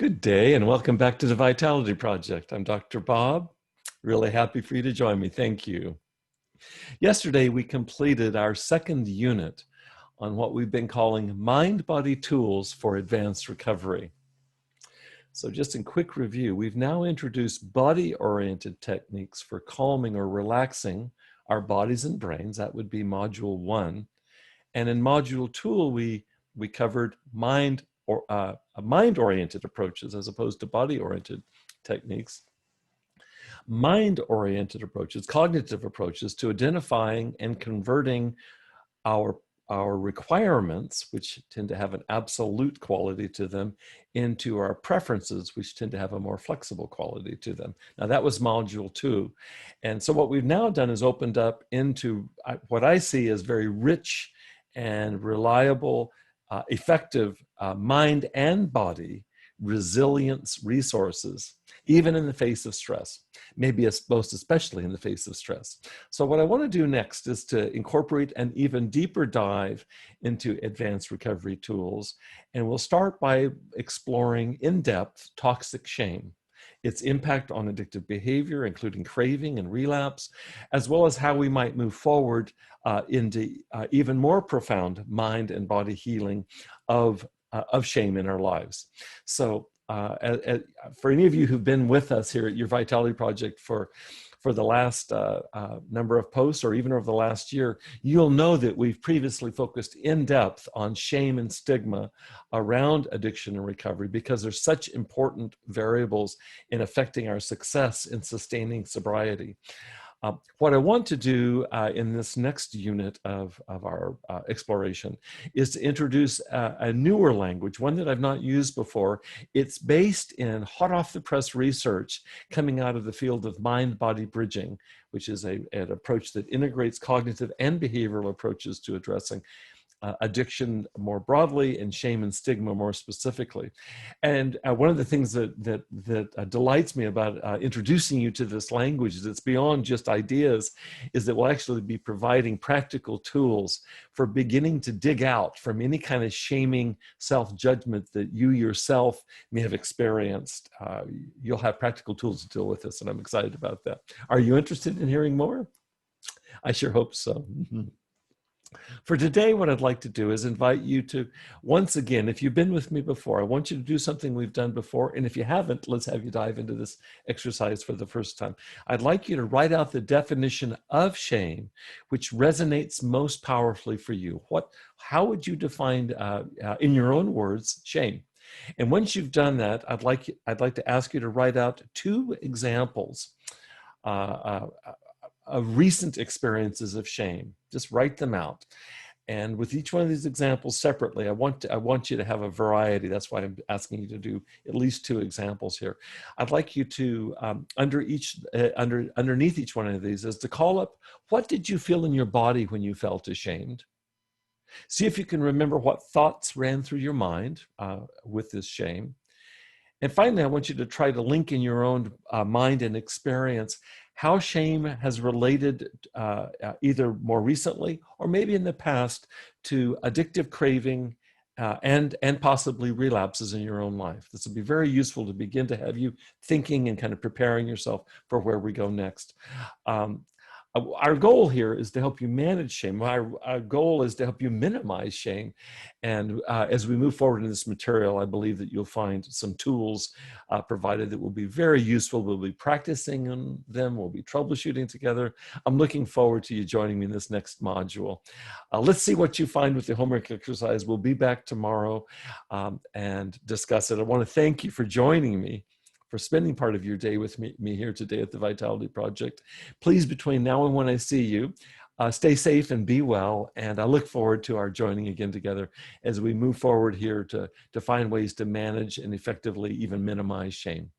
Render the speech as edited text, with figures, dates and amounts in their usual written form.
Good day and welcome back to the Vitality Project. I'm Dr. Bob. Really happy for you to join me. Thank you. Yesterday, we completed our second unit on what we've been calling mind-body tools for advanced recovery. So just in quick review, we've now introduced body-oriented techniques for calming or relaxing our bodies and brains. That would be module 1. And in module 2, we covered mind-oriented approaches as opposed to body-oriented techniques. Mind-oriented approaches, cognitive approaches to identifying and converting our requirements, which tend to have an absolute quality to them, into our preferences, which tend to have a more flexible quality to them. Now that was module 2. And so what we've now done is opened up into what I see as very rich and reliable, effective mind and body resilience resources, even in the face of stress, maybe most especially in the face of stress. So what I want to do next is to incorporate an even deeper dive into advanced recovery tools. And we'll start by exploring in depth toxic shame, its impact on addictive behavior, including craving and relapse, as well as how we might move forward into even more profound mind and body healing of shame in our lives. So for any of you who've been with us here at your Vitality Project for the last number of posts or even over the last year, you'll know that we've previously focused in depth on shame and stigma around addiction and recovery because they're such important variables in affecting our success in sustaining sobriety. What I want to do in this next unit of our exploration is to introduce a newer language, one that I've not used before. It's based in hot off the press research coming out of the field of mind-body bridging, which is an approach that integrates cognitive and behavioral approaches to addressing addiction more broadly and shame and stigma more specifically. And one of the things that delights me about introducing you to this language that's beyond just ideas is that we'll actually be providing practical tools for beginning to dig out from any kind of shaming self-judgment that you yourself may have experienced. You'll have practical tools to deal with this, and I'm excited about that. Are you interested in hearing more? I sure hope so. For today, what I'd like to do is invite you to, once again, if you've been with me before, I want you to do something we've done before. And if you haven't, let's have you dive into this exercise for the first time. I'd like you to write out the definition of shame, which resonates most powerfully for you. How would you define, in your own words, shame? And once you've done that, I'd like to ask you to write out 2 examples of recent experiences of shame. Just write them out. And with each one of these examples separately, I want you to have a variety. That's why I'm asking you to do at least 2 examples here. I'd like you to, underneath each one of these, is to call up, what did you feel in your body when you felt ashamed? See if you can remember what thoughts ran through your mind with this shame. And finally, I want you to try to link in your own mind and experience how shame has related either more recently or maybe in the past to addictive craving and possibly relapses in your own life. This will be very useful to begin to have you thinking and kind of preparing yourself for where we go next. Our goal here is to help you manage shame. Our goal is to help you minimize shame. And as we move forward in this material, I believe that you'll find some tools provided that will be very useful. We'll be practicing them. We'll be troubleshooting together. I'm looking forward to you joining me in this next module. Let's see what you find with the homework exercise. We'll be back tomorrow and discuss it. I want to thank you for joining me, for spending part of your day with me here today at the Vitality Project. Please, between now and when I see you, stay safe and be well. And I look forward to our joining again together as we move forward here to find ways to manage and effectively even minimize shame.